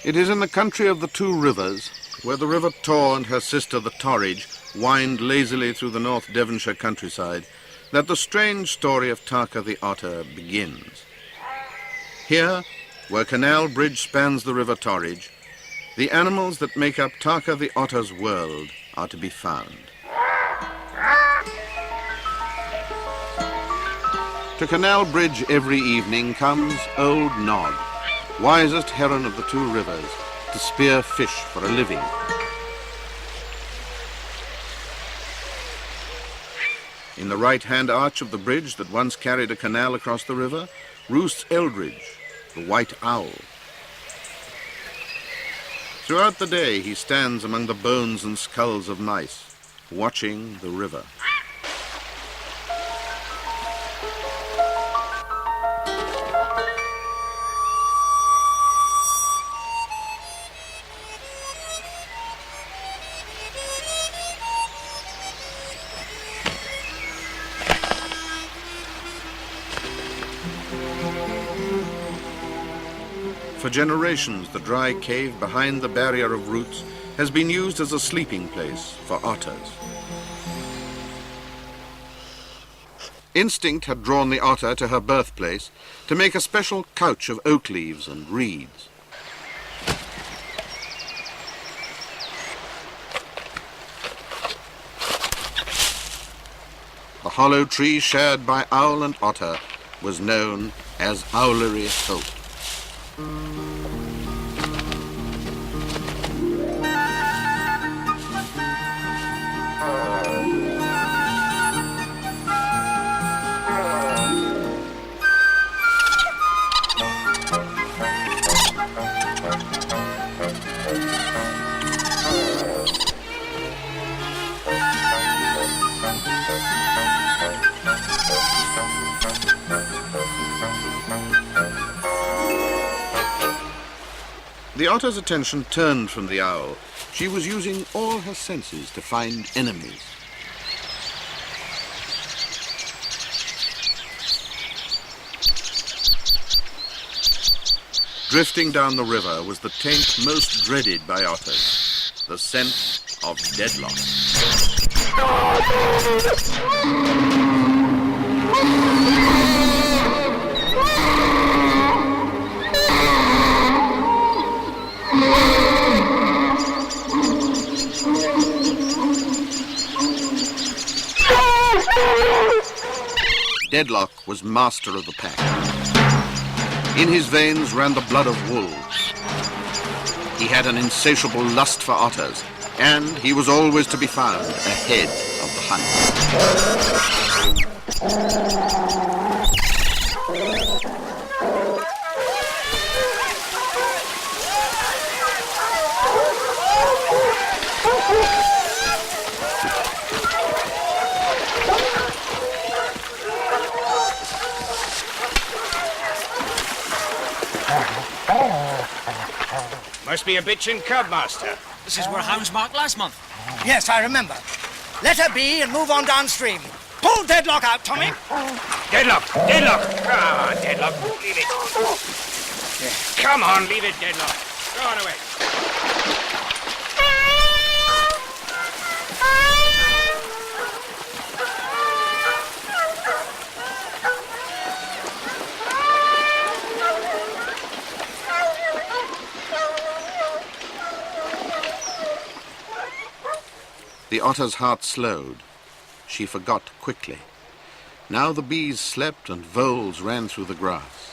It is in the country of the two rivers, where the River Tor and her sister the Torridge wind lazily through the North Devonshire countryside, that the strange story of Tarka the Otter begins. Here, where Canal Bridge spans the River Torridge, the animals that make up Tarka the Otter's world are to be found. To Canal Bridge every evening comes Old Nod, wisest heron of the two rivers, to spear fish for a living. In the right-hand arch of the bridge that once carried a canal across the river roosts Eldridge, the white owl. Throughout the day he stands among the bones and skulls of mice, watching the river. For generations, the dry cave behind the barrier of roots has been used as a sleeping place for otters. Instinct had drawn the otter to her birthplace to make a special couch of oak leaves and reeds. The hollow tree shared by owl and otter was known as Owlery Holt. The otter's attention turned from the owl. She was using all her senses to find enemies. Drifting down the river was the taint most dreaded by otters, the scent of deadlock. Deadlock was master of the pack. In his veins ran the blood of wolves. He had an insatiable lust for otters, and he was always to be found ahead of the hunt. Must be a bitchin' cub, master. This is where hounds marked last month. Yes, I remember. Let her be and move on downstream. Pull Deadlock out, Tommy. Deadlock! Deadlock! Ah, Deadlock, leave it. Come on, leave it, Deadlock. Go on away. The otter's heart slowed. She forgot quickly. Now the bees slept and voles ran through the grass.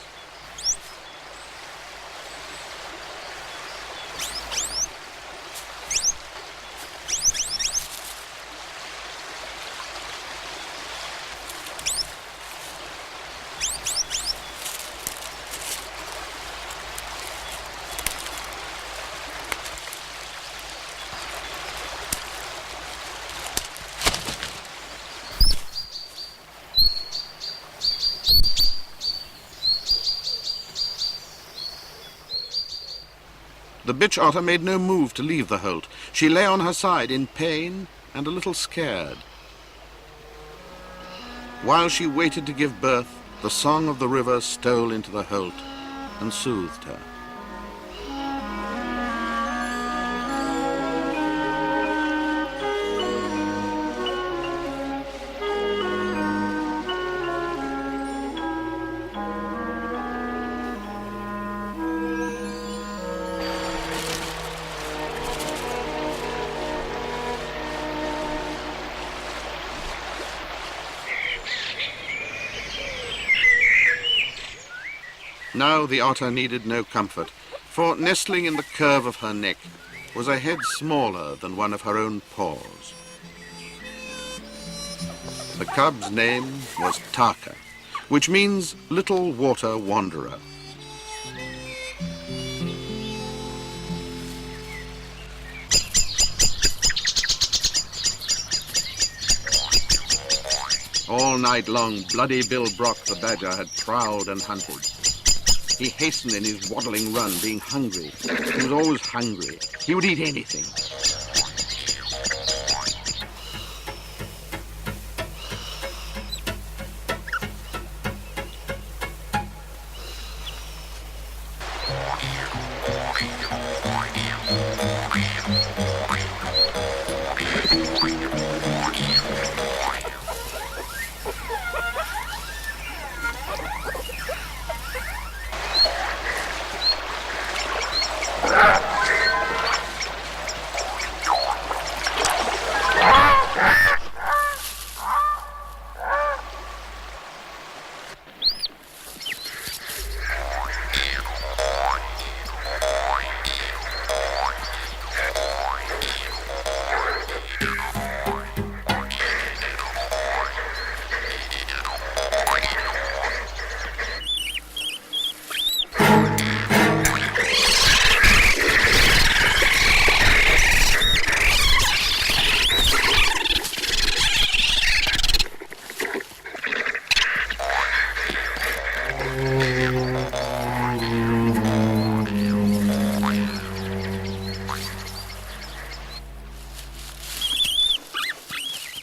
The bitch otter made no move to leave the holt. She lay on her side in pain and a little scared. While she waited to give birth, the song of the river stole into the holt and soothed her. Now the otter needed no comfort, for nestling in the curve of her neck was a head smaller than one of her own paws. The cub's name was Tarka, which means little water wanderer. All night long, Bloody Bill Brock the badger had prowled and hunted. He hastened in his waddling run, being hungry. He was always hungry. He would eat anything.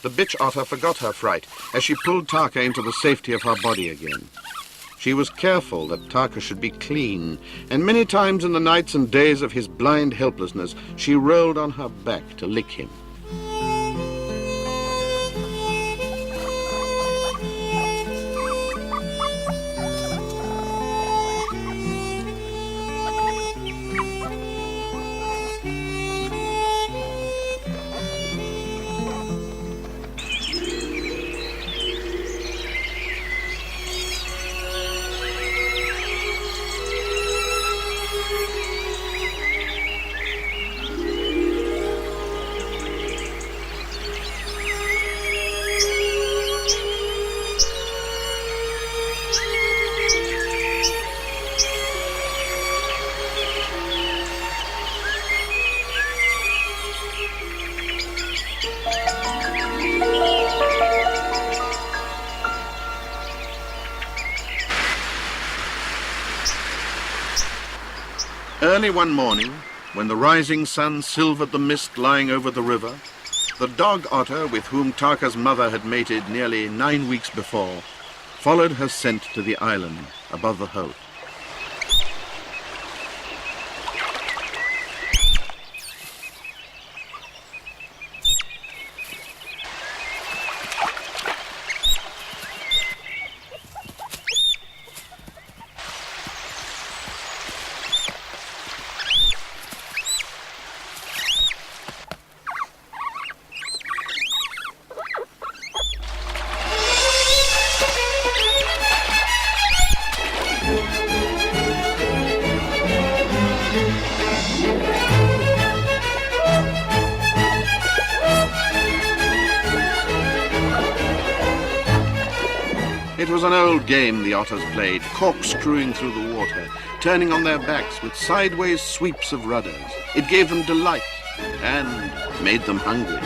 The bitch otter forgot her fright as she pulled Tarka into the safety of her body again. She was careful that Tarka should be clean, and many times in the nights and days of his blind helplessness, she rolled on her back to lick him. Early one morning, when the rising sun silvered the mist lying over the river, the dog otter with whom Tarka's mother had mated nearly 9 weeks before followed her scent to the island above the Holt. It was an old game the otters played, corkscrewing through the water, turning on their backs with sideways sweeps of rudders. It gave them delight and made them hungry.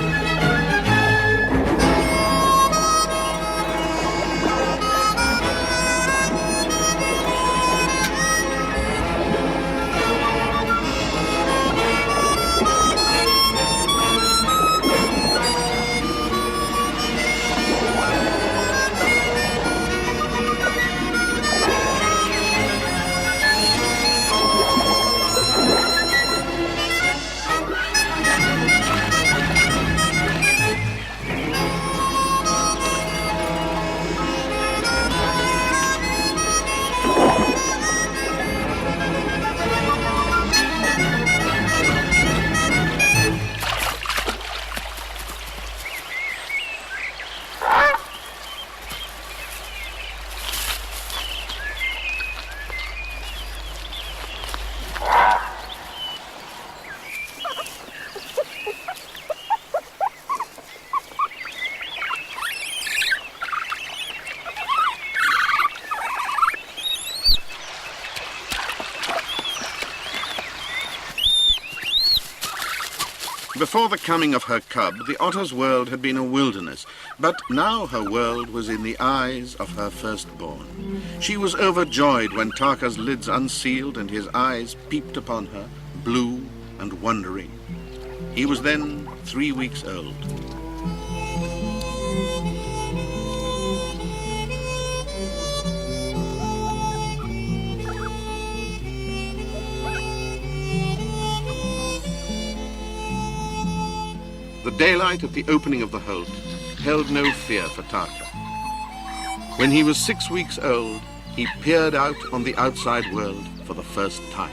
Before the coming of her cub, the otter's world had been a wilderness, but now her world was in the eyes of her firstborn. She was overjoyed when Tarka's lids unsealed and his eyes peeped upon her, blue and wondering. He was then 3 weeks old. The daylight at the opening of the holt held no fear for Tarka. When he was 6 weeks old, he peered out on the outside world for the first time.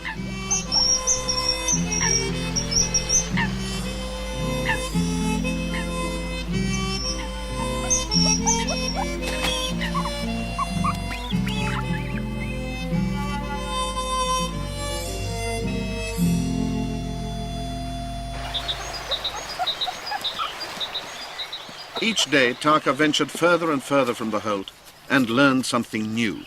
Each day, Tarka ventured further and further from the holt and learned something new.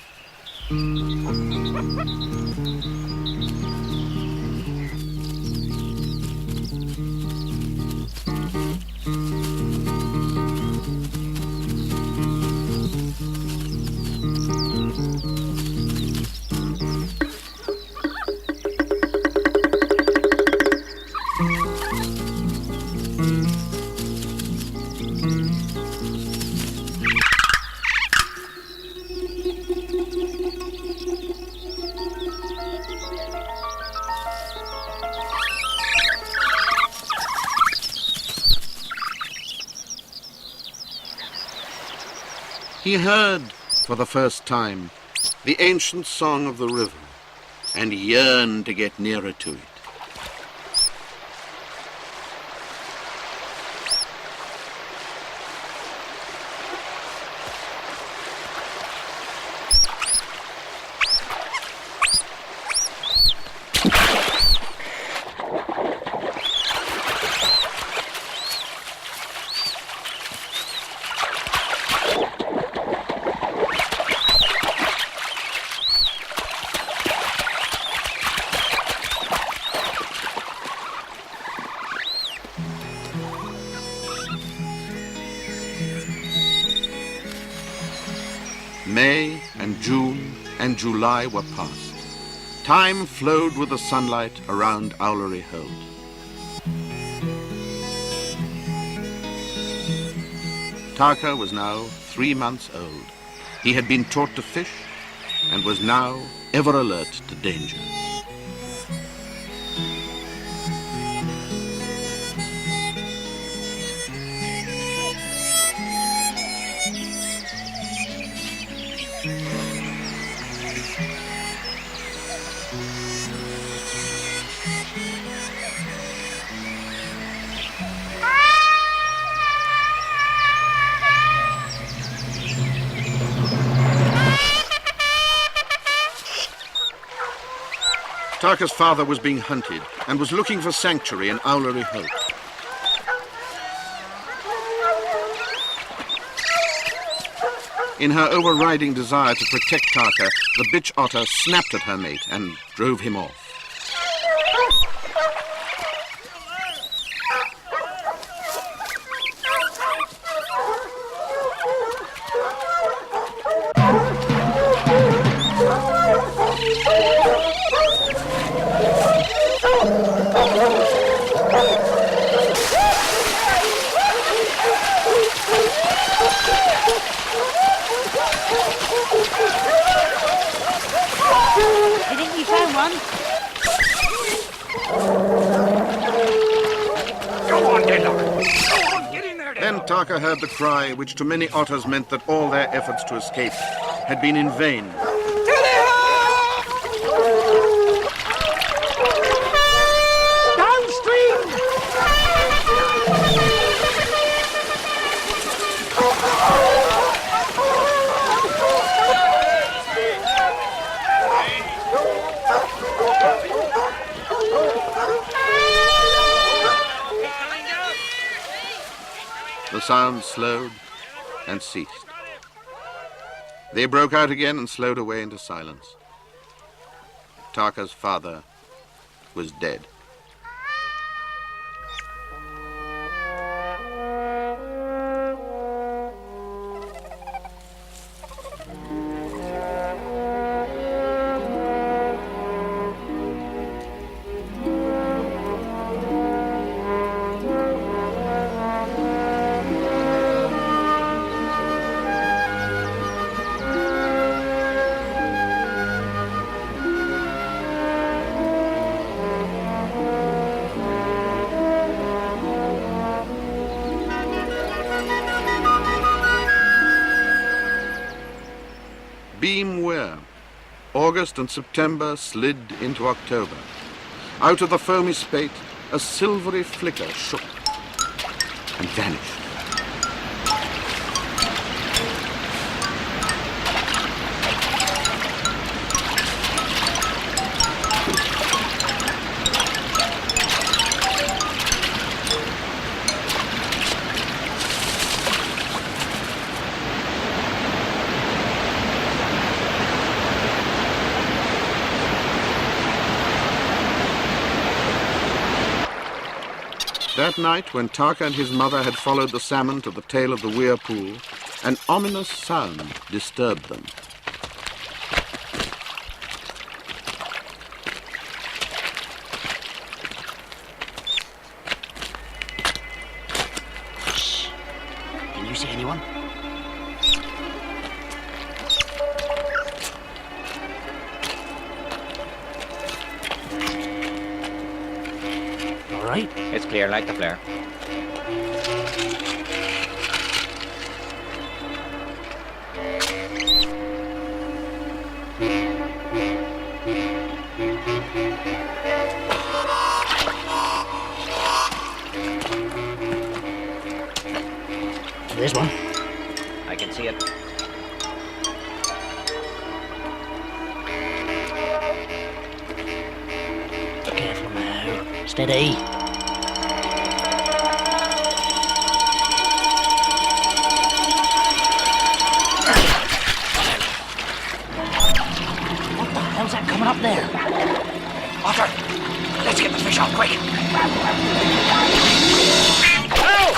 He heard, for the first time, the ancient song of the river and yearned to get nearer to it. May and June and July were past. Time flowed with the sunlight around Owlery Holt. Tarka was now 3 months old. He had been taught to fish and was now ever alert to danger. Tarka's father was being hunted and was looking for sanctuary in Owlery Holt. In her overriding desire to protect Tarka, the bitch otter snapped at her mate and drove him off. I think we found one. Go on, Deadlock. Go on, get in there, Then Deadlock. Tarka heard the cry, which to many otters meant that all their efforts to escape had been in vain. The sound slowed and ceased. They broke out again and slowed away into silence. Tarka's father was dead. Beam Weir. August and September slid into October. Out of the foamy spate, a silvery flicker shook and vanished. That night, when Tarka and his mother had followed the salmon to the tail of the Weir pool, an ominous sound disturbed them. Shh. Can you see anyone? All right. It's clear like the flare. There's one. I can see it. Careful now. Steady. What the hell's that coming up there? Otter! Let's get the fish off quick! Ow!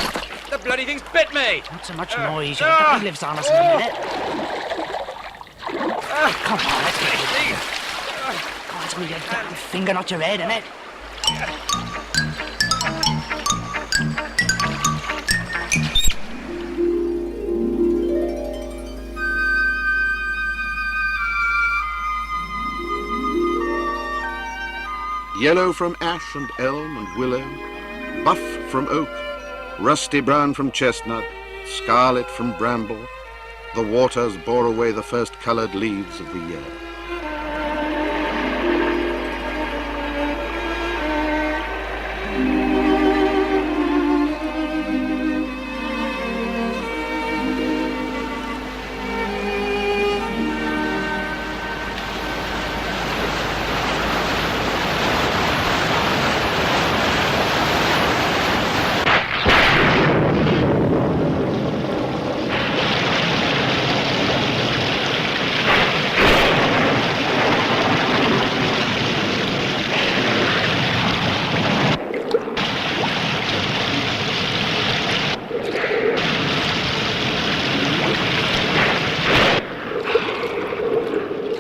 The bloody thing's bit me! Not so much noise. You'll have to lives on us in a minute. Come on, let's get it. Oh, it's only your damn finger, not your head, innit? Yellow from ash and elm and willow, buff from oak, rusty brown from chestnut, scarlet from bramble, the waters bore away the first coloured leaves of the year.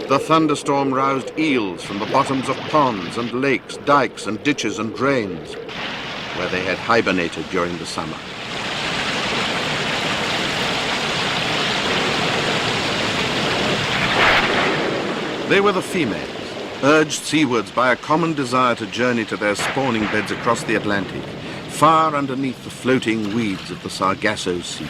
The thunderstorm roused eels from the bottoms of ponds and lakes, dikes and ditches and drains, where they had hibernated during the summer. They were the females, urged seawards by a common desire to journey to their spawning beds across the Atlantic, far underneath the floating weeds of the Sargasso Sea.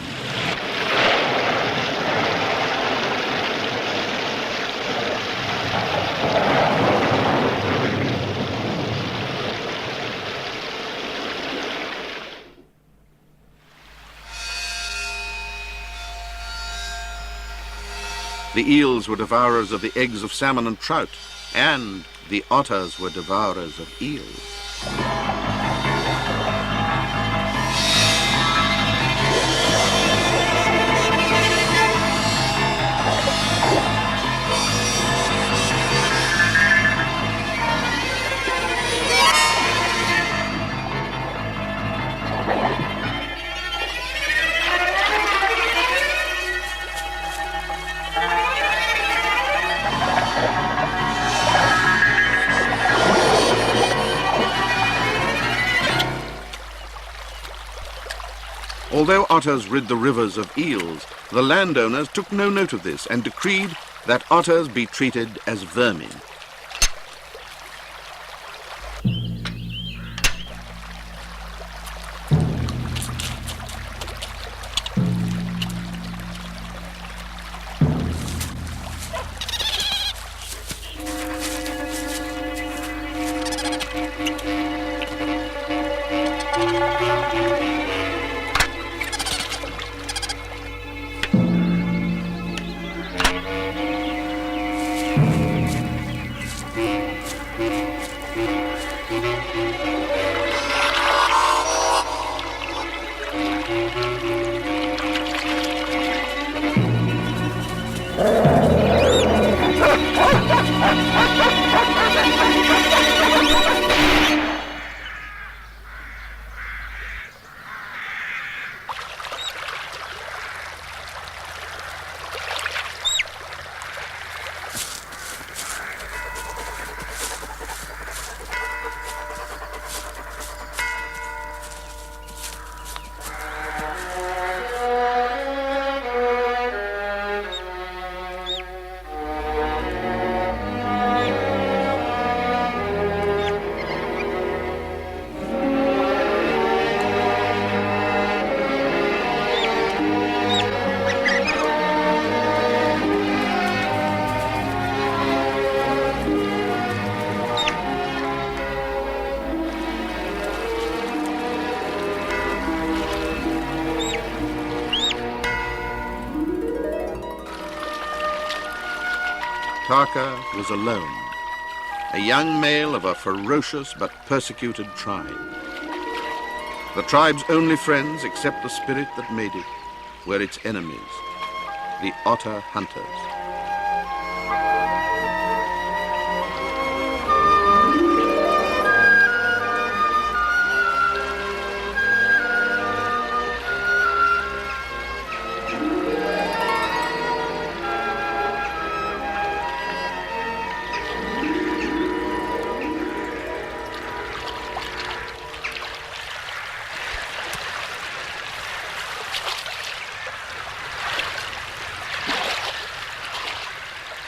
The eels were devourers of the eggs of salmon and trout, and the otters were devourers of eels. Although otters rid the rivers of eels, the landowners took no note of this and decreed that otters be treated as vermin. Tarka was alone, a young male of a ferocious but persecuted tribe. The tribe's only friends, except the spirit that made it, were its enemies, the otter hunters.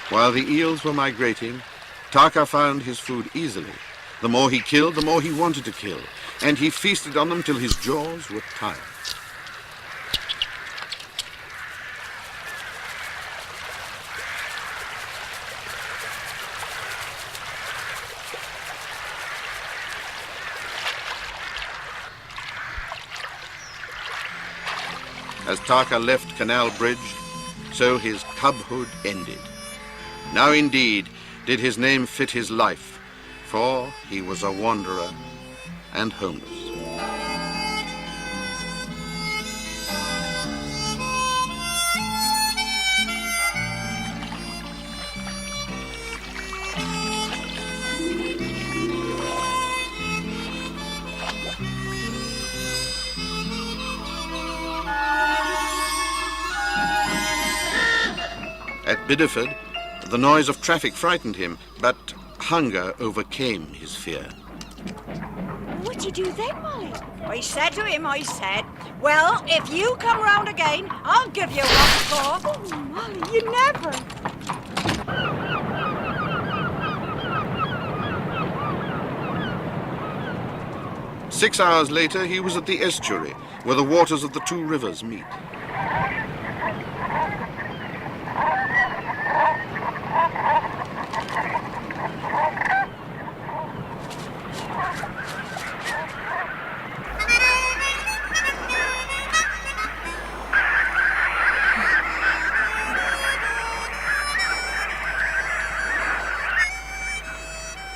While the eels were migrating, Tarka found his food easily. The more he killed, the more he wanted to kill, and he feasted on them till his jaws were tired. As Tarka left Canal Bridge, so his cubhood ended. Now indeed did his name fit his life, for he was a wanderer and homeless. At Bideford, the noise of traffic frightened him, but hunger overcame his fear. What do you do then, Molly? I said to him, well, if you come round again, I'll give you what for. Oh, Molly, you never. 6 hours later, he was at the estuary, where the waters of the two rivers meet.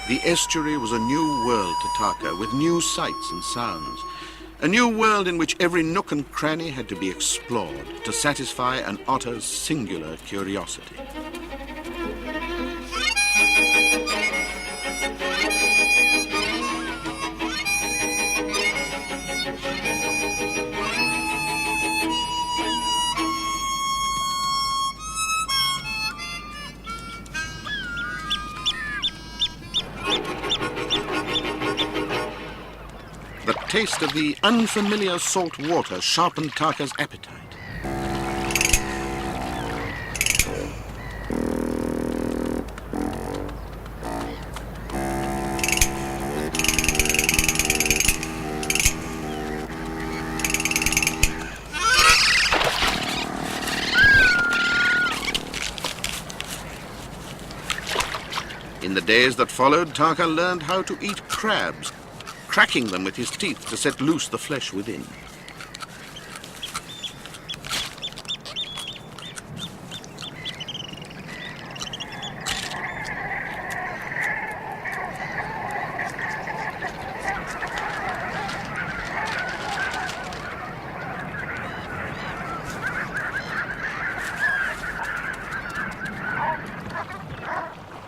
The estuary was a new world to Tarka, with new sights and sounds. A new world in which every nook and cranny had to be explored to satisfy an otter's singular curiosity. The taste of the unfamiliar salt water sharpened Tarka's appetite. In the days that followed, Tarka learned how to eat crabs, cracking them with his teeth to set loose the flesh within.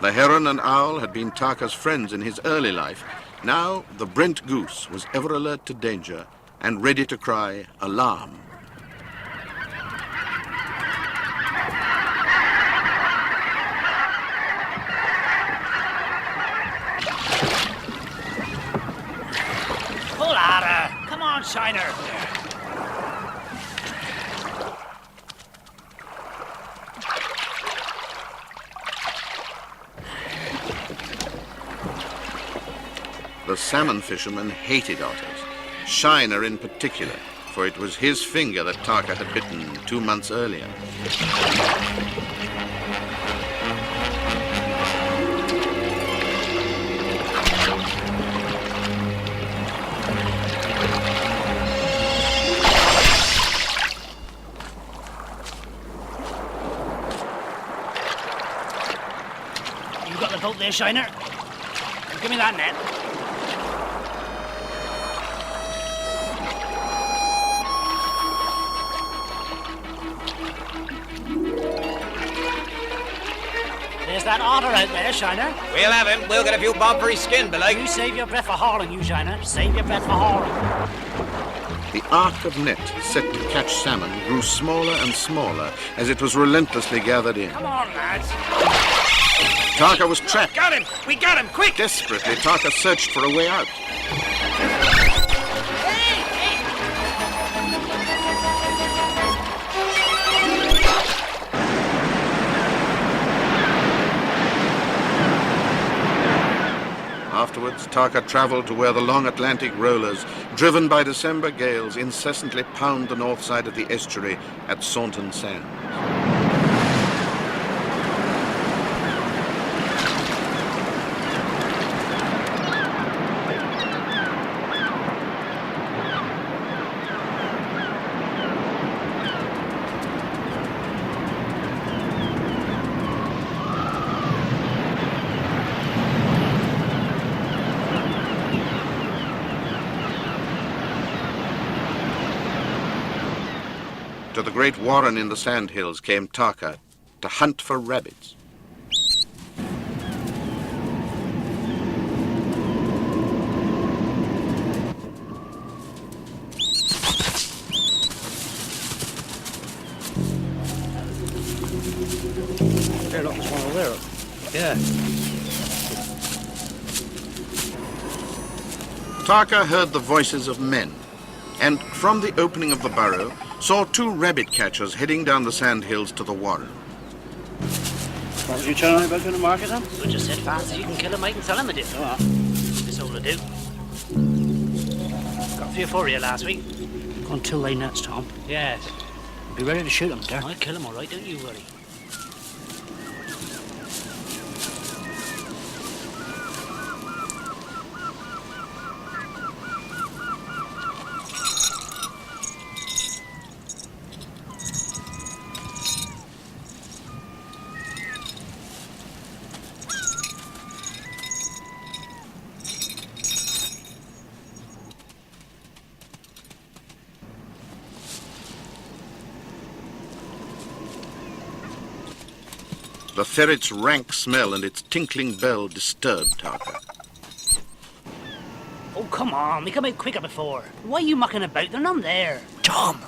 The heron and owl had been Tarka's friends in his early life. Now the Brent goose was ever alert to danger and ready to cry alarm. Pull at her. Come on, Shiner. The salmon fishermen hated otters, Shiner in particular, for it was his finger that Tarka had bitten 2 months earlier. boat there, Shiner. Give me that net. There's that otter out there, Shiner. We'll have him. We'll get a few bob for his skin, belike. You save your breath for hauling, you Shiner. Save your breath for hauling. The arc of net set to catch salmon grew smaller and smaller as it was relentlessly gathered in. Come on, lads. Tarka was trapped. Got him! We got him! Quick! Desperately, Tarka searched for a way out. Afterwards, Tarka travelled to where the long Atlantic rollers, driven by December gales, incessantly pound the north side of the estuary at Saunton Sands. To the great warren in the sandhills came Tarka to hunt for rabbits. There, look, there's one over there. Yeah. Tarka heard the voices of men, and from the opening of the burrow saw two rabbit catchers heading down the sandhills to the warren. What was you telling me about going to market then? We just said fast as you can kill him, I can sell him a dip. Oh, This all to do. Got 3 or 4 here last week. gone too late nuts, Tom. Yes. Be ready to shoot them, sir. I'll kill him all right, don't you worry. The ferret's rank smell and its tinkling bell disturbed Tarka. Oh, come on, they come out quicker before. Why are you mucking about? They're none there. Tom!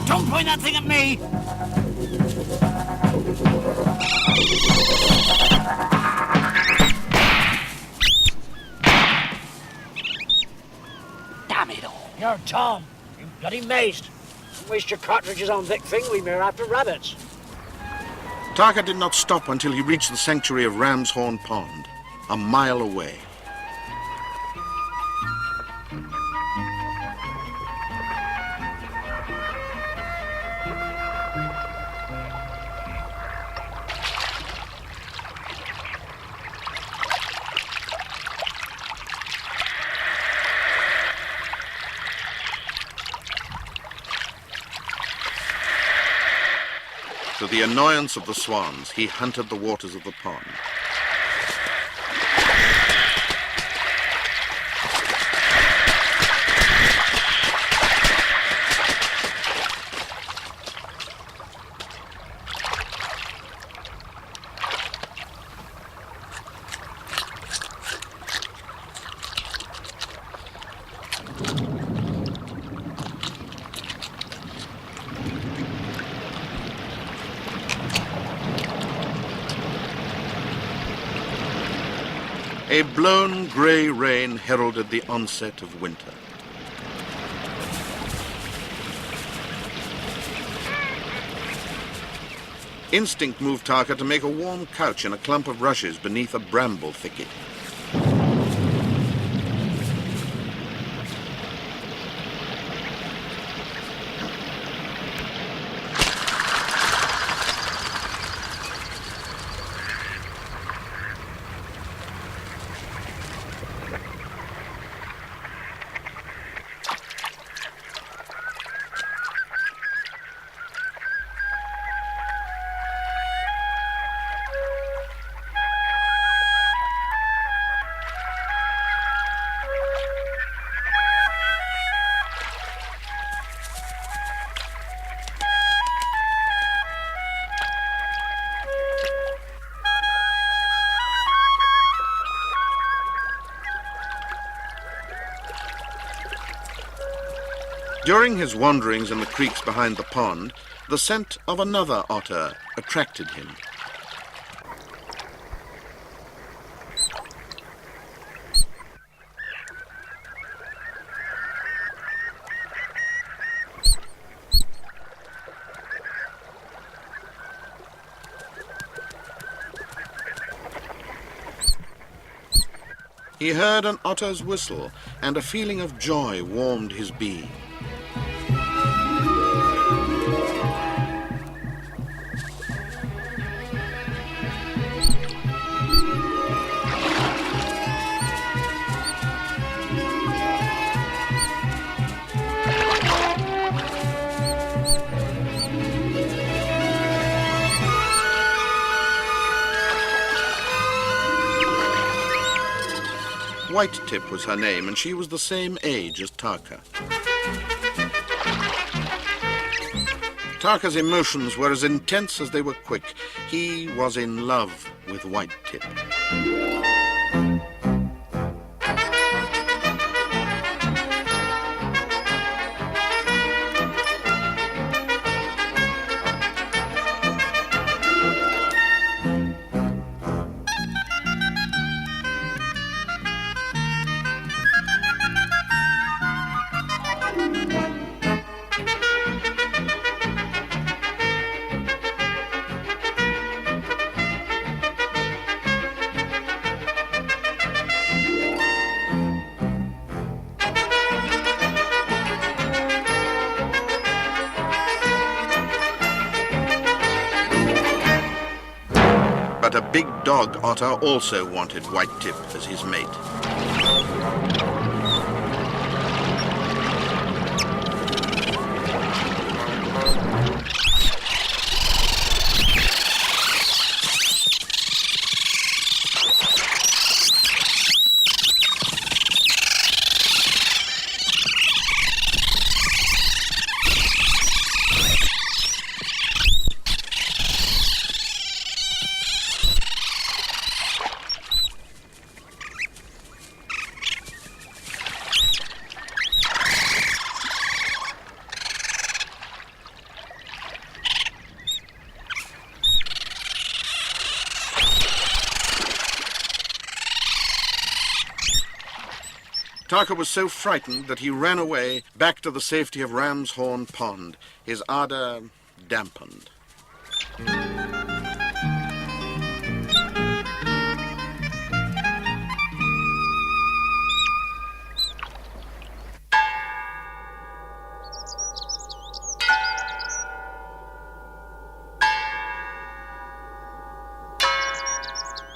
Don't point that thing at me! Damn it all. You're Tom. You bloody mazed. Don't waste your cartridges on Vic Thing. We're after rabbits. Tarka did not stop until he reached the sanctuary of Ram's Horn Pond, a mile away. To the annoyance of the swans, he hunted the waters of the pond. A blown grey rain heralded the onset of winter. Instinct moved Tarka to make a warm couch in a clump of rushes beneath a bramble thicket. During his wanderings in the creeks behind the pond, the scent of another otter attracted him. He heard an otter's whistle, and a feeling of joy warmed his being. White Tip was her name, and she was the same age as Tarka. Tarka's emotions were as intense as they were quick. He was in love with White Tip. But a big dog otter also wanted White Tip as his mate. Tarka was so frightened that he ran away back to the safety of Ram's Horn Pond, his ardor dampened.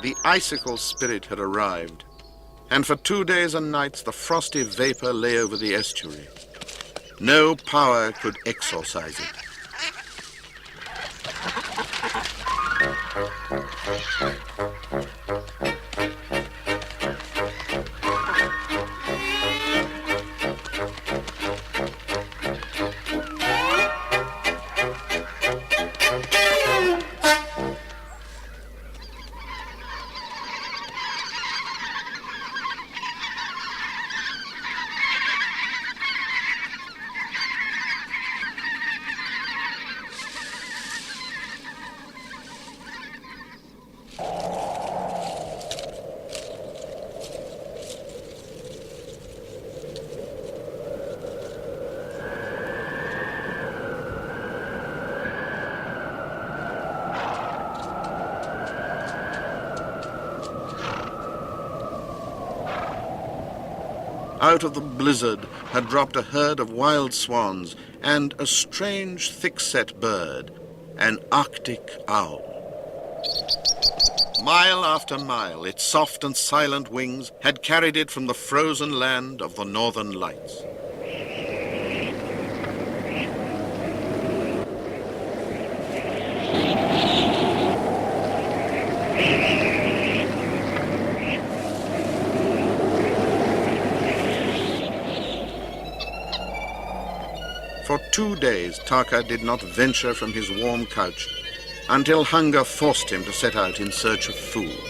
The icicle spirit had arrived, and for 2 days and nights the frosty vapor lay over the estuary. No power could exorcise it. Out of the blizzard had dropped a herd of wild swans and a strange, thick-set bird, an Arctic owl. Mile after mile, its soft and silent wings had carried it from the frozen land of the Northern Lights. For 2 days, Tarka did not venture from his warm couch until hunger forced him to set out in search of food.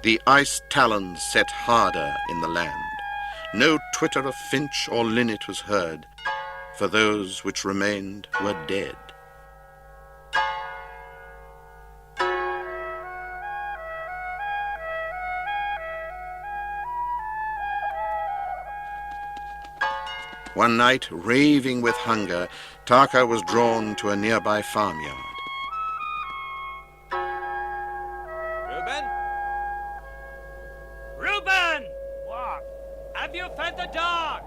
The ice talons set harder in the land. No twitter of finch or linnet was heard, for those which remained were dead. One night, raving with hunger, Tarka was drawn to a nearby farmyard. Reuben? Reuben! What? Have you fed the dog?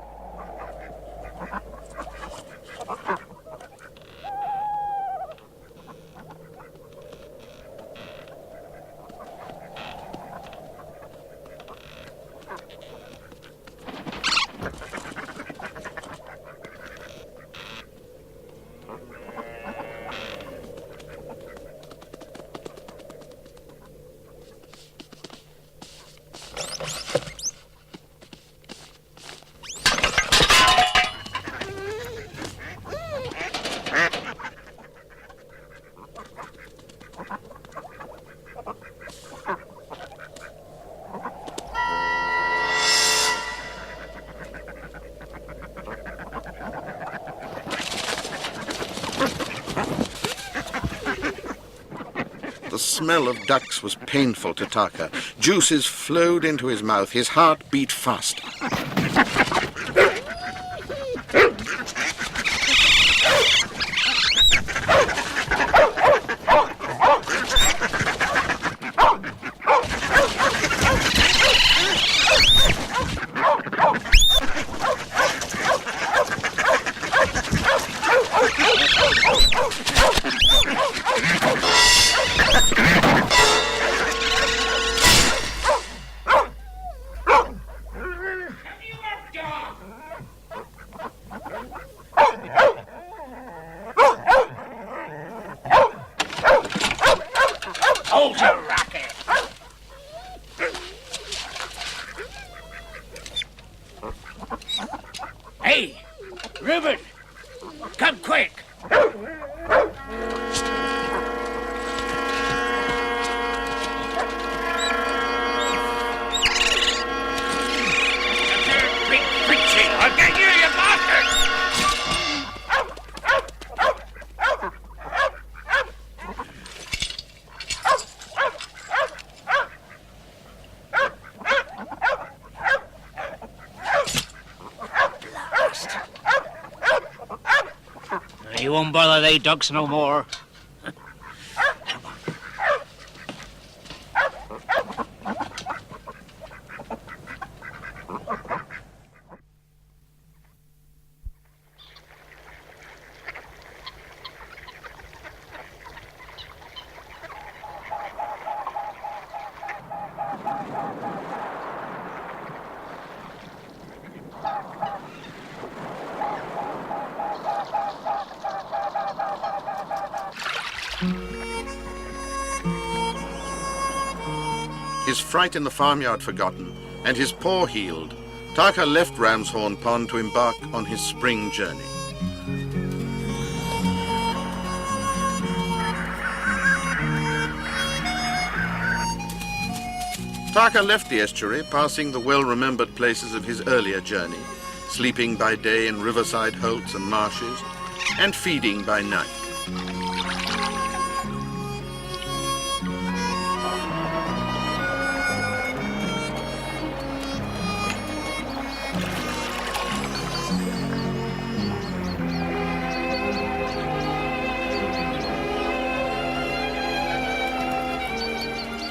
The smell of ducks was painful to Tarka. Juices flowed into his mouth. His heart beat fast. Hold your racket! Hey, Reuben! Come quick! Big preaching! I'll get you, you bastard! You won't bother they ducks no more. His fright in the farmyard forgotten, and his paw healed, Tarka left Ramshorn Pond to embark on his spring journey. Tarka left the estuary, passing the well-remembered places of his earlier journey, sleeping by day in riverside holts and marshes, and feeding by night.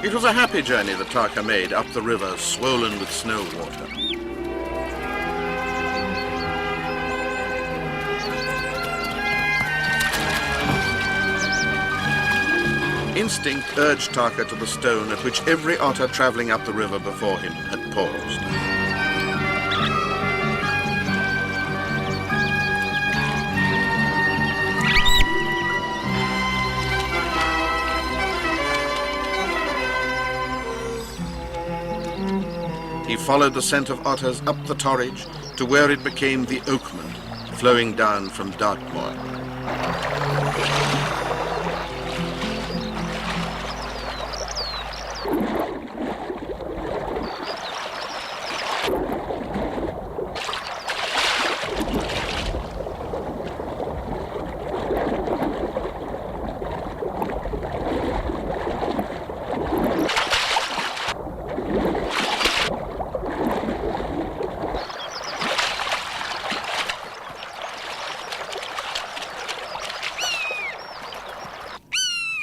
It was a happy journey that Tarka made up the river, swollen with snow water. Instinct urged Tarka to the stone at which every otter traveling up the river before him had paused. He followed the scent of otters up the Torridge to where it became the Oakmond, flowing down from Dartmoor.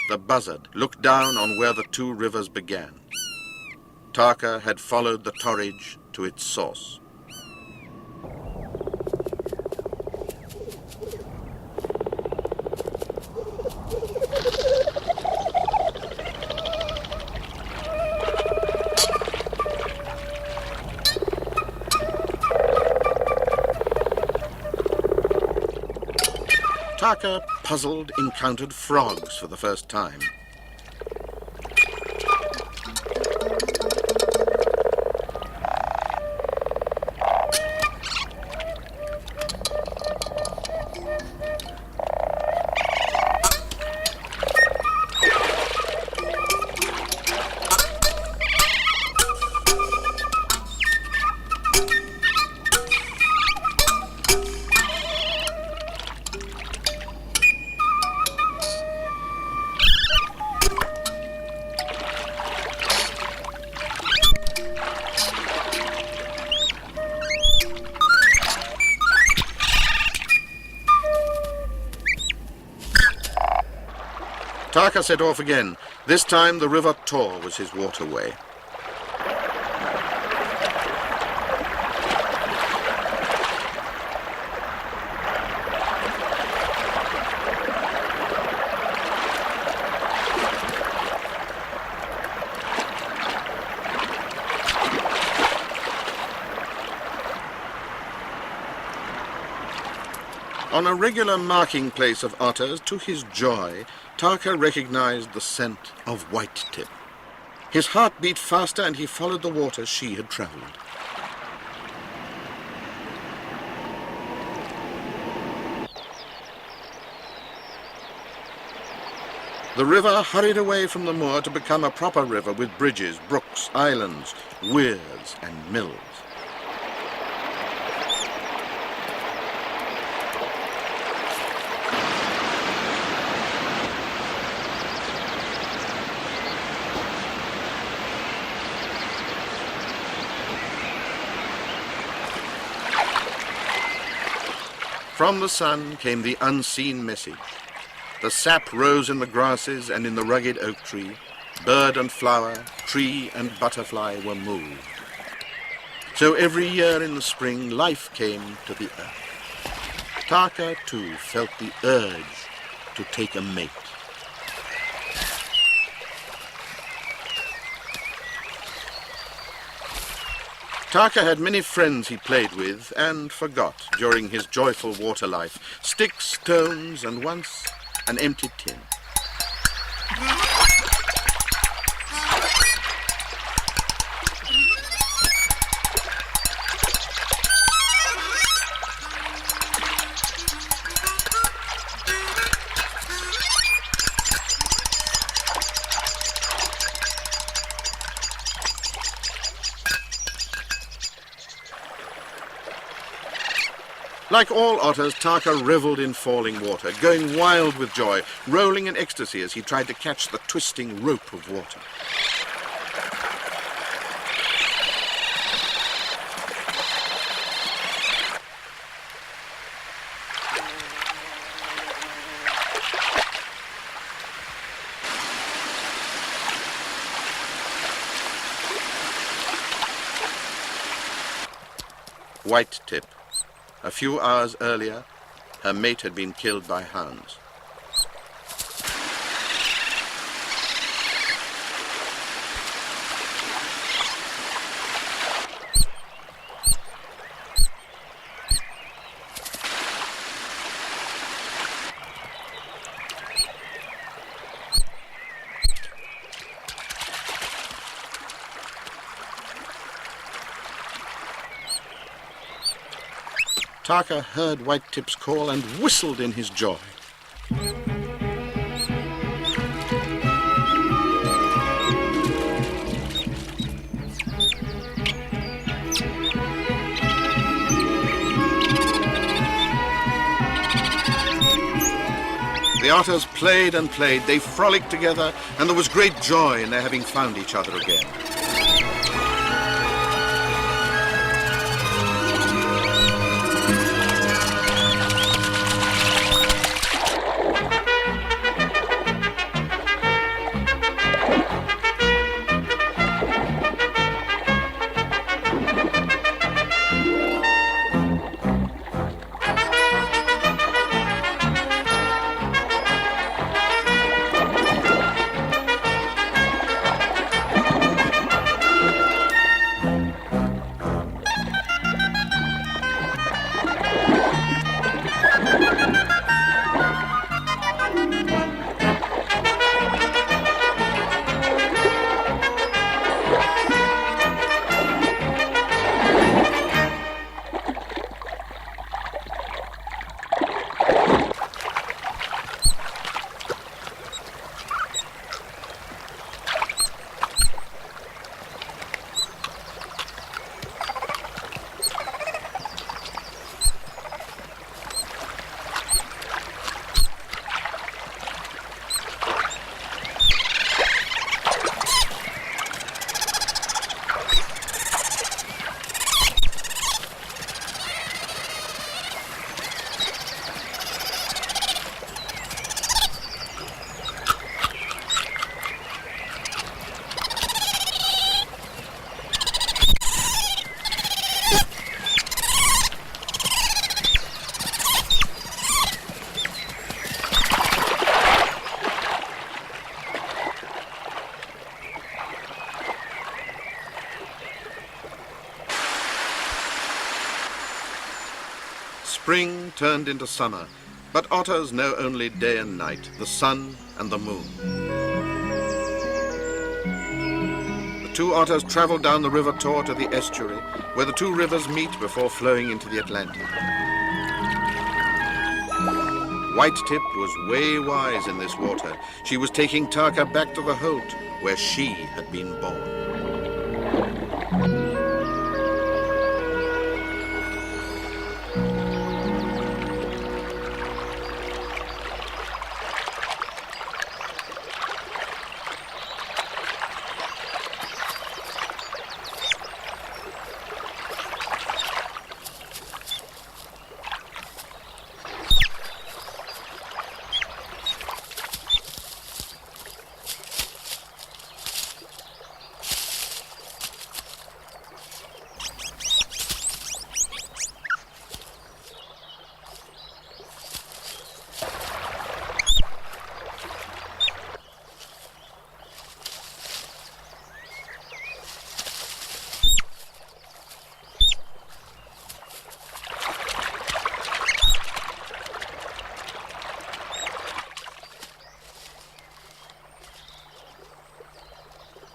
the buzzard, looked down on where the two rivers began. Tarka had followed the Torridge to its source. Tarka, puzzled, encountered frogs for the first time. Tarka set off again. This time the River Tor was his waterway. On a regular marking place of otters, to his joy, Tarka recognized the scent of white tip. His heart beat faster and he followed the water she had traveled. The river hurried away from the moor to become a proper river with bridges, brooks, islands, weirs, and mills. From the sun came the unseen message. The sap rose in the grasses and in the rugged oak tree. Bird and flower, tree and butterfly were moved. So every year in the spring, life came to the earth. Tarka, too, felt the urge to take a mate. Tarka had many friends he played with and forgot during his joyful water life. Sticks, stones, and once an empty tin. Like all otters, Tarka reveled in falling water, going wild with joy, rolling in ecstasy as he tried to catch the twisting rope of water. White tip. A few hours earlier, her mate had been killed by hounds. Tarka heard White Tip's call and whistled in his joy. The otters played and played, they frolicked together, and there was great joy in their having found each other again. turned into summer, but otters know only day and night, the sun and the moon. The two otters traveled down the River Tor to the estuary, where the two rivers meet before flowing into the Atlantic. White-Tip was way wise in this water. She was taking Tarka back to the Holt, where she had been born.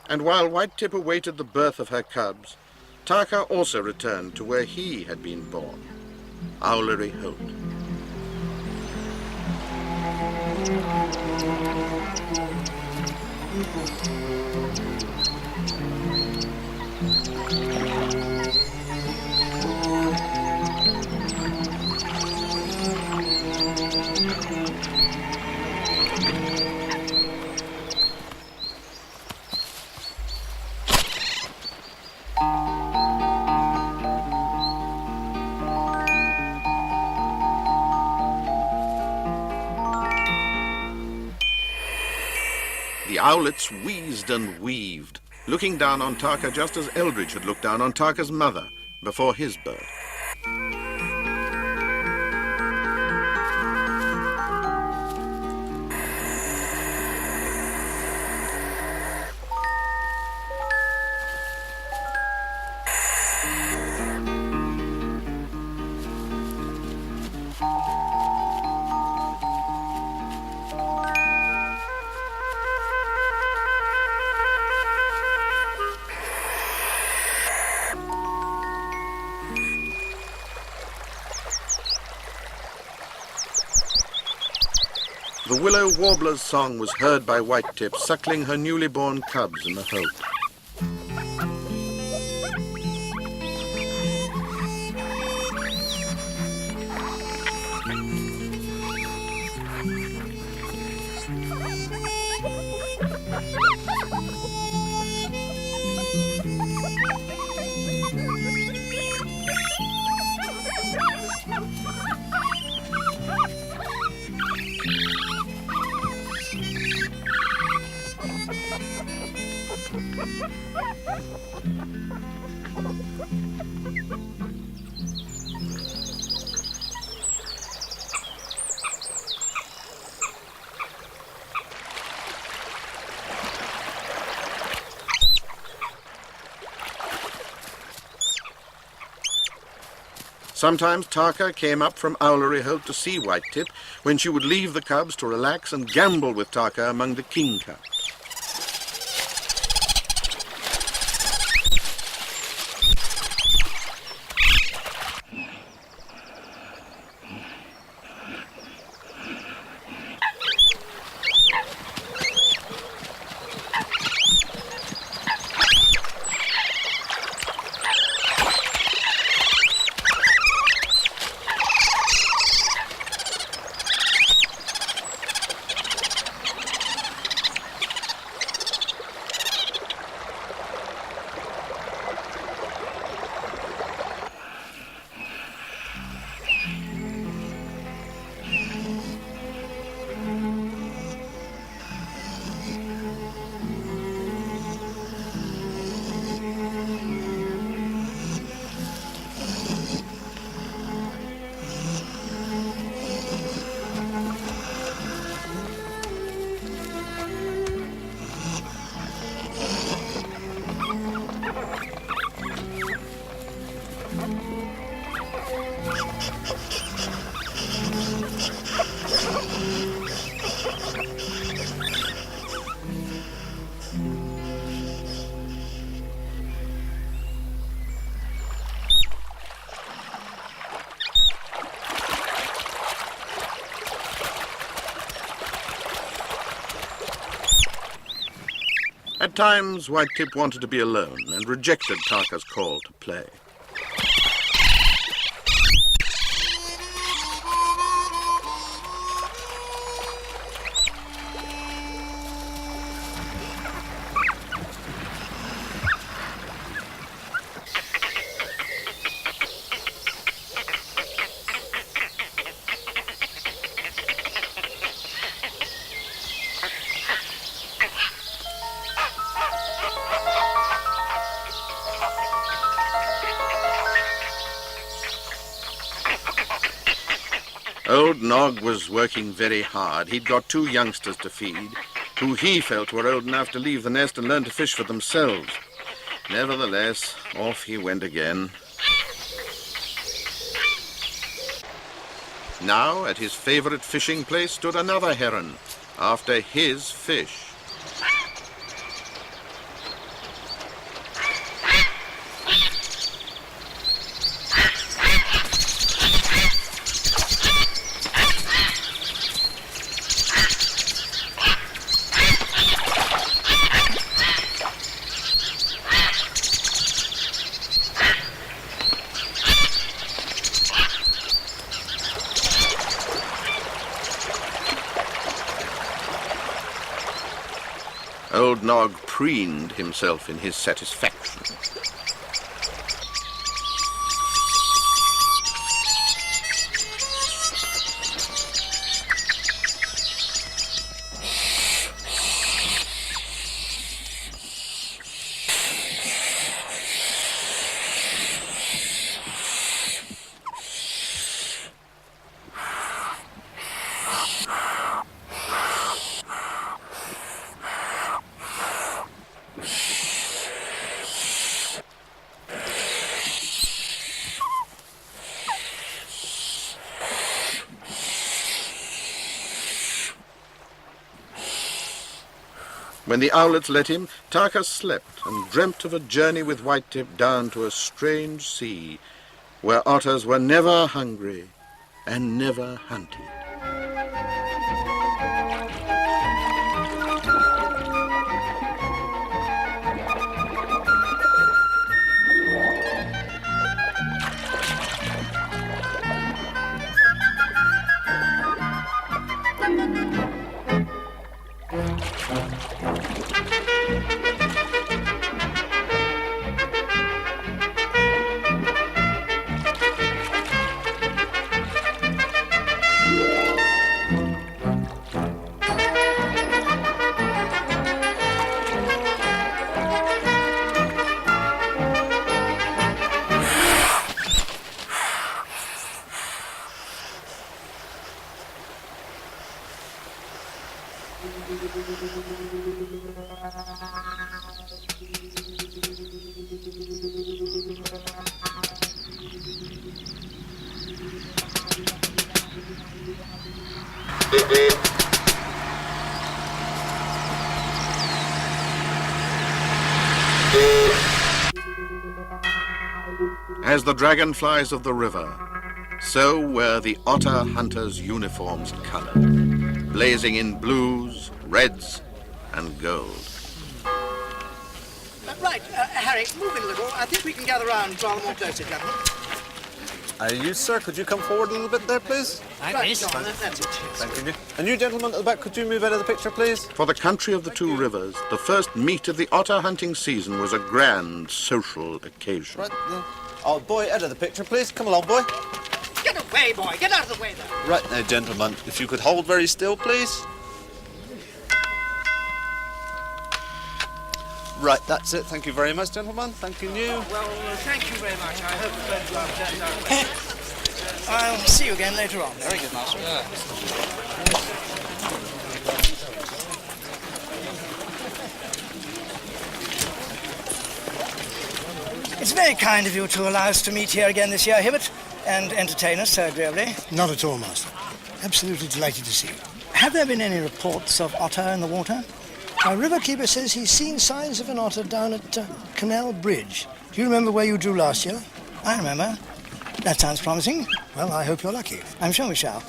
And while White-Tip awaited the birth of her cubs, Tarka also returned to where he had been born, Owlery Holt. The owlets wheezed and weaved, looking down on Tarka just as Eldridge had looked down on Tarka's mother before his birth. The willow warbler's song was heard by White-Tip suckling her newly born cubs in the Holt. Sometimes Tarka came up from Owlery Holt to see White-Tip, when she would leave the cubs to relax and gambol with Tarka among the king cubs. At times, Whitetip wanted to be alone and rejected Tarka's call to play. Old Nog was working very hard. He'd got 2 youngsters to feed, who he felt were old enough to leave the nest and learn to fish for themselves. Nevertheless, off he went again. Now, at his favorite fishing place stood another heron, after his fish. Old Nog preened himself in his satisfaction. When the owlets let him, Tarka slept and dreamt of a journey with Whitetip down to a strange sea, where otters were never hungry and never hunted. As the dragonflies of the river, so were the otter hunters' uniforms colored, blazing in blues, reds, and gold. Right, Harry, move in a little. I think we can gather round rather more closely, gentlemen. You, sir, could you come forward a little bit there, please? Right, John, that's it. Thank you. And you, gentlemen at the back, could you move out of the picture, please? For the country of the 2 rivers, the first meet of the otter hunting season was a grand social occasion. Right, oh, boy, out of the picture, please. Come along, boy. Get away, boy. Get out of the way, there. Right now, gentlemen, if you could hold very still, please. Right, that's it. Thank you very much, gentlemen. Thank you. Well, thank you very much. I hope the boat will turned out. I'll see you again later on. Very good, Master. It's very kind of you to allow us to meet here again this year, Hibbert, and entertain us so agreeably. Not at all, Master. Absolutely delighted to see you. Have there been any reports of otter in the water? Our riverkeeper says he's seen signs of an otter down at Canal Bridge. Do you remember where you drew last year? I remember. That sounds promising. Well, I hope you're lucky. I'm sure we shall.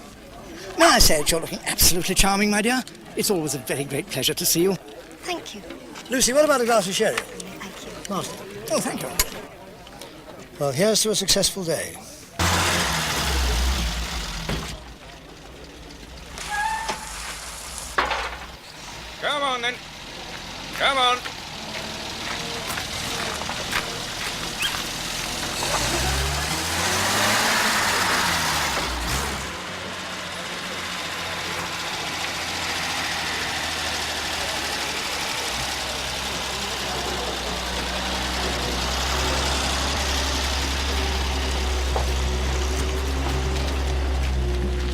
May I say that you're looking absolutely charming, my dear? It's always a very great pleasure to see you. Thank you. Lucy, what about a glass of sherry? Master. Oh, thank you. Well, here's to a successful day. Come on, then. Come on.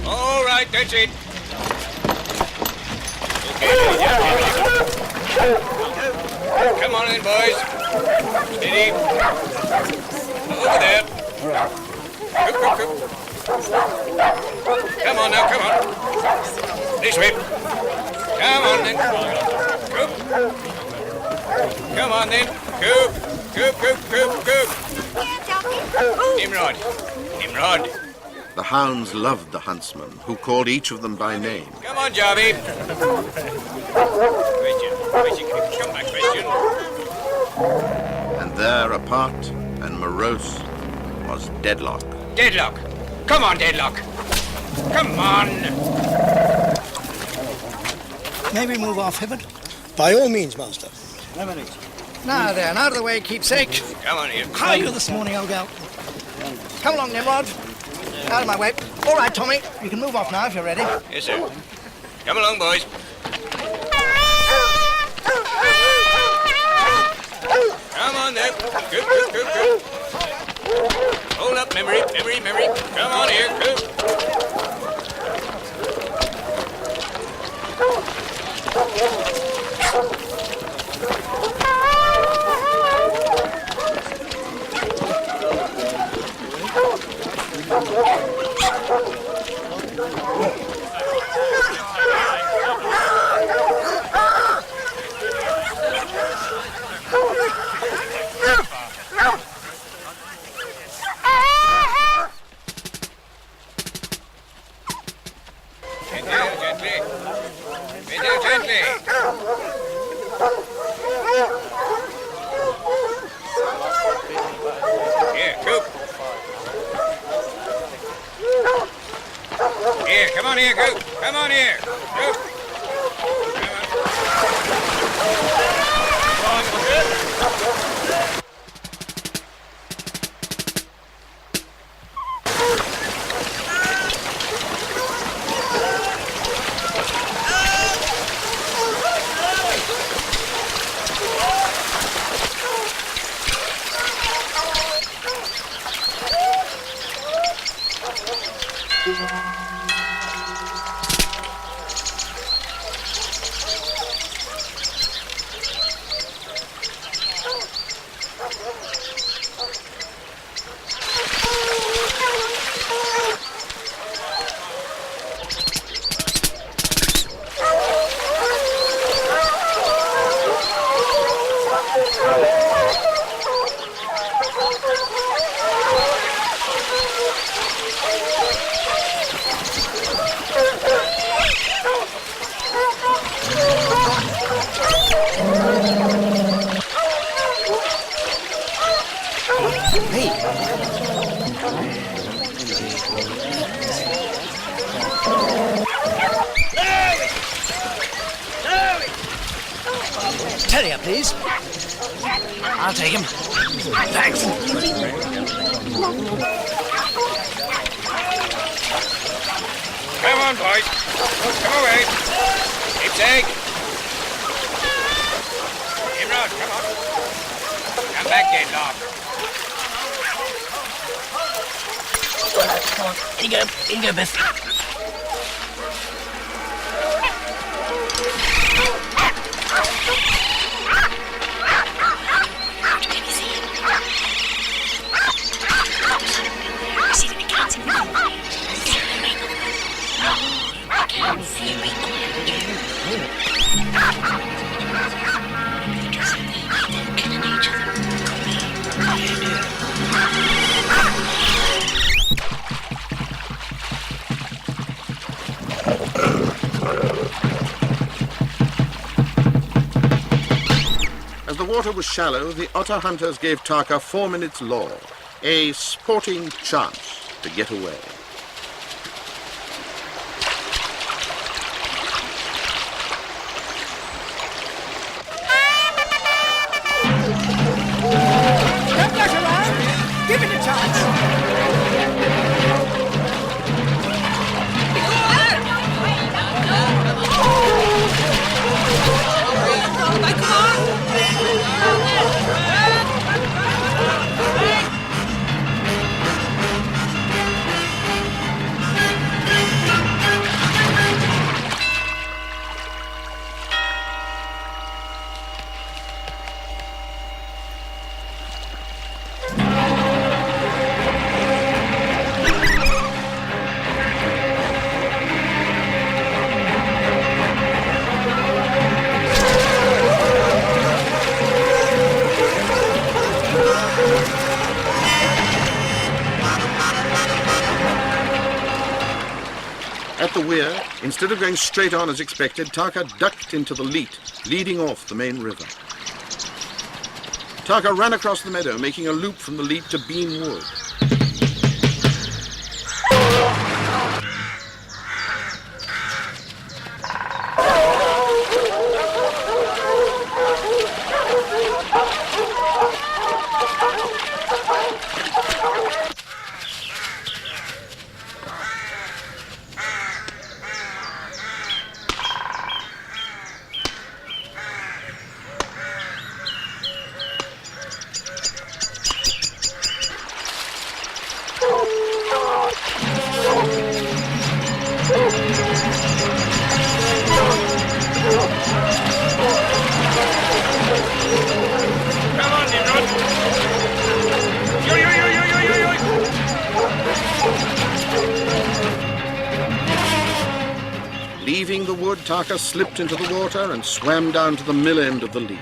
All right, that's it. Come on in, boys. Steady. Over there. Come on now, come on. This way. Come on then. Come on then. Go. Nimrod. The hounds loved the huntsman, who called each of them by name. Come on, Jarvie. Come back, Christian. And there, apart and morose, was Deadlock. Deadlock. Come on, Deadlock. Come on. May we move off, Hibbert? By all means, Master. Now then, out of the way, keepsake. Come on here. How are you this morning, old gal? Come along, Nimrod. Out of my way. All right, Tommy. You can move off now if you're ready. Yes, sir. Come along, boys. Come on then. Good. Hold up, memory. Come on here, good. Gently. Here, Coop. Here, come on here, Coop. Come on here. Coop. Terrier, please. I'll take him. Thanks. Come on, boys. Come away. Keepsake. Nimrod, come on. Come back, Deadlock. Come on. In you go, Biff. water was shallow, the otter hunters gave Tarka 4 minutes law, a sporting chance to get away. Don't get around. Give it a chance. At the weir, instead of going straight on as expected, Tarka ducked into the Leat, leading off the main river. Tarka ran across the meadow, making a loop from the Leat to Bean Wood. Come on, Nimrod. Yo, yo, yo, yo, yo, yo, yo. Leaving the wood, Tarka slipped into the water and swam down to the mill end of the Leat.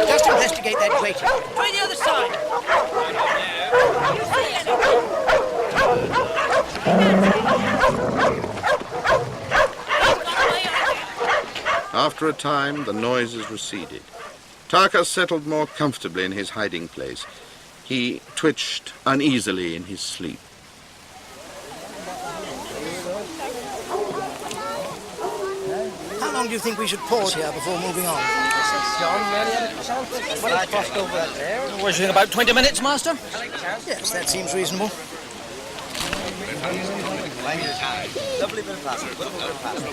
Just investigate that grating. Try the other side. After a time, the noises receded. Tarka settled more comfortably in his hiding place. He twitched uneasily in his sleep. How long do you think we should pause here before moving on? What do you think, about 20 minutes, Master? Yes, that seems reasonable. Lovely bit of plastic. Lovely bit of plastic.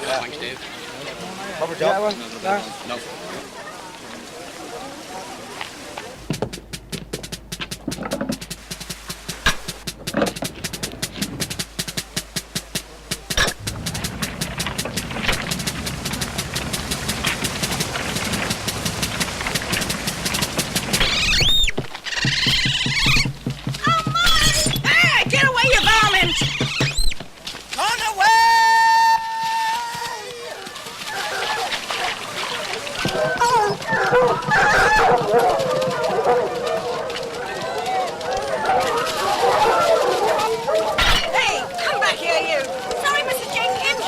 Thanks, Dave. Rubber job. No. Hey, get away, you varmint! Run away! Hey, come back here, you! Sorry, Mrs. Jenkins!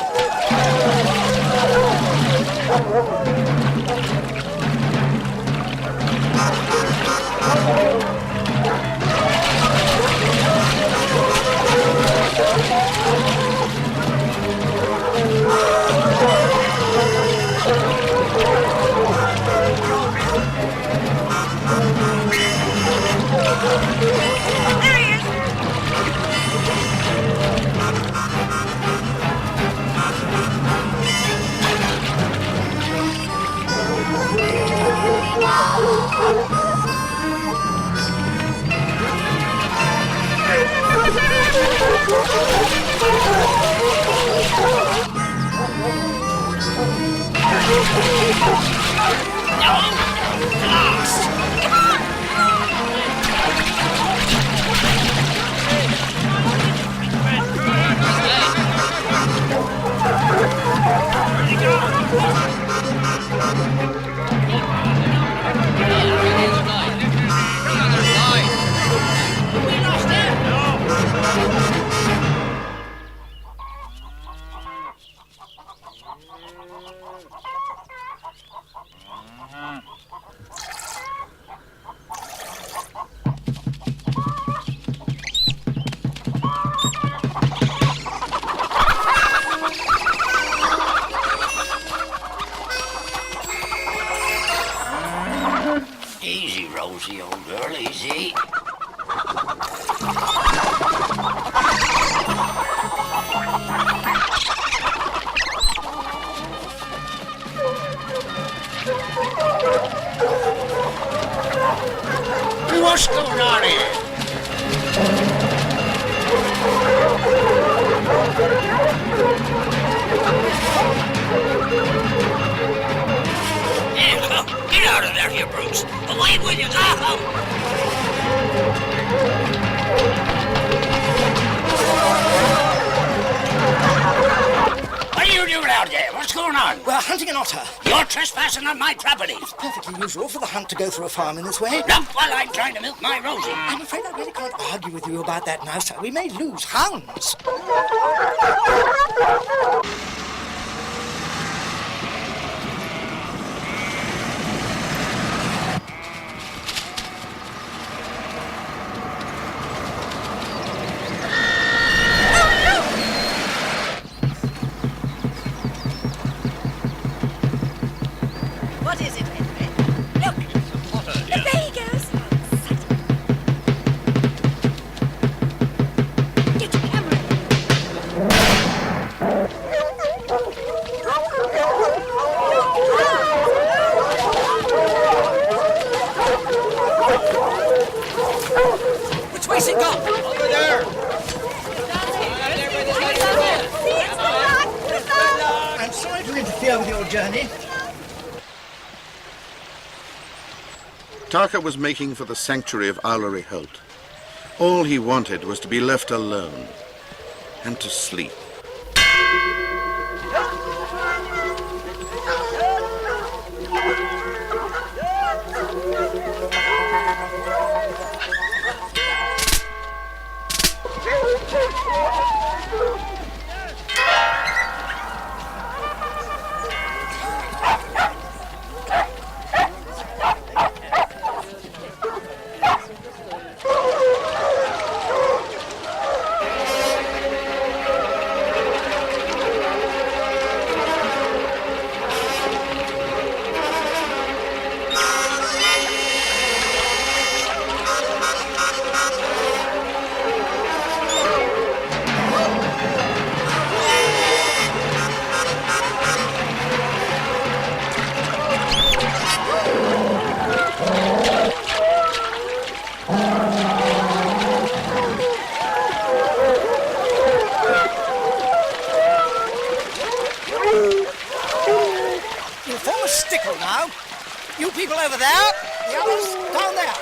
There he is! Easy, Rosie, old girl, easy. What's going on here? Get out of there, you brutes! Away with you! What are you doing out there? What's going on? We're hunting an otter. You're trespassing on my property. Perfectly usual for the hunt to go through a farm in this way. Not while I'm trying to milk my Rosie. I'm afraid I really can't argue with you about that now, sir. We may lose hounds. What is it, Henry? Look! There he goes! Get your camera! Which way's it gone? Over there. See, it's not! I'm sorry to interfere with your journey. Tarka was making for the sanctuary of Owlery Holt. All he wanted was to be left alone and to sleep. You people over there, the others down there.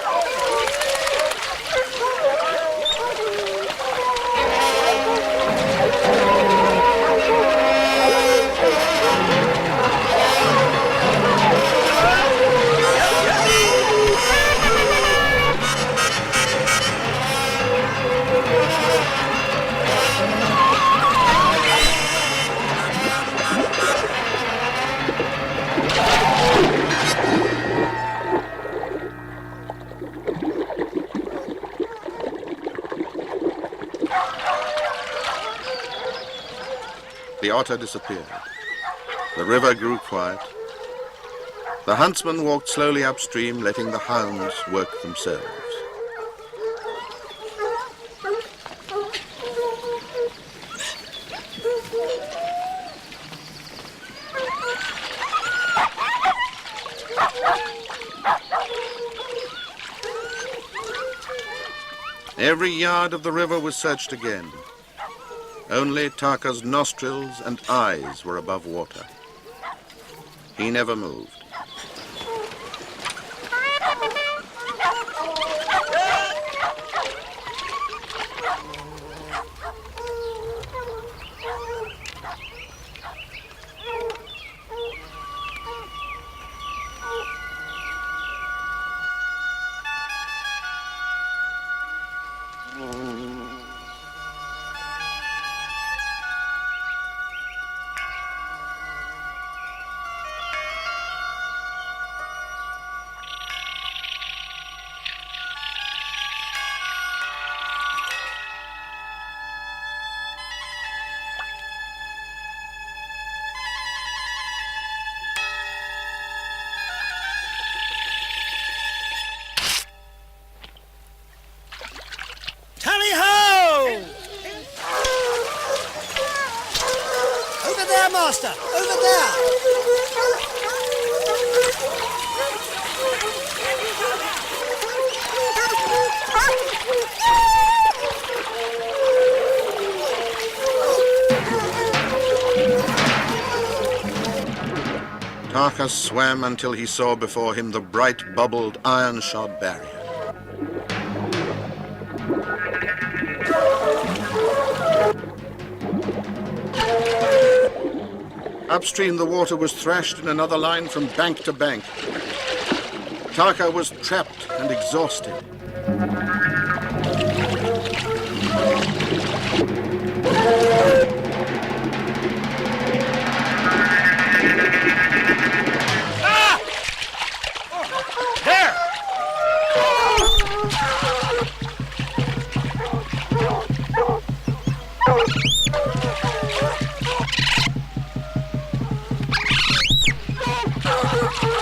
The otter disappeared. The river grew quiet. The huntsman walked slowly upstream, letting the hounds work themselves. Every yard of the river was searched again. Only Tarka's nostrils and eyes were above water. He never moved. Tally-ho! Over there, master! Over there! Tarka swam until he saw before him the bright, bubbled, iron-shod barrier. Upstream, the water was thrashed in another line from bank to bank. Tarka was trapped and exhausted. There!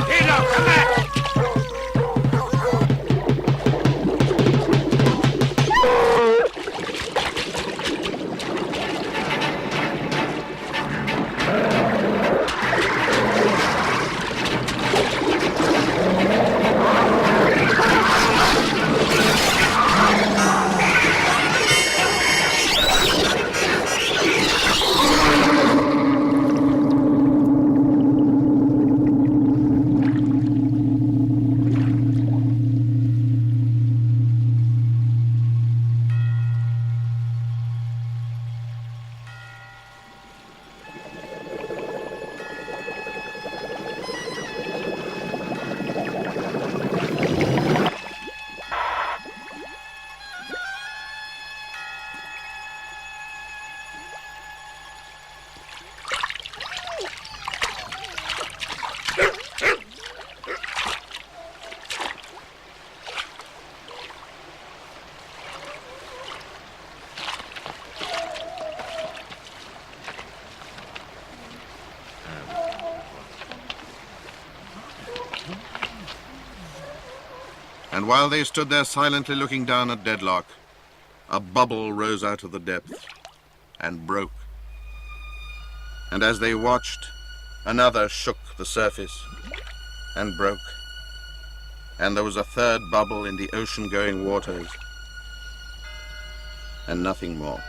Deadlock, come back! And while they stood there silently looking down at Deadlock, a bubble rose out of the depths and broke. And as they watched, another shook the surface and broke. And there was a third bubble in the ocean-going waters, and nothing more.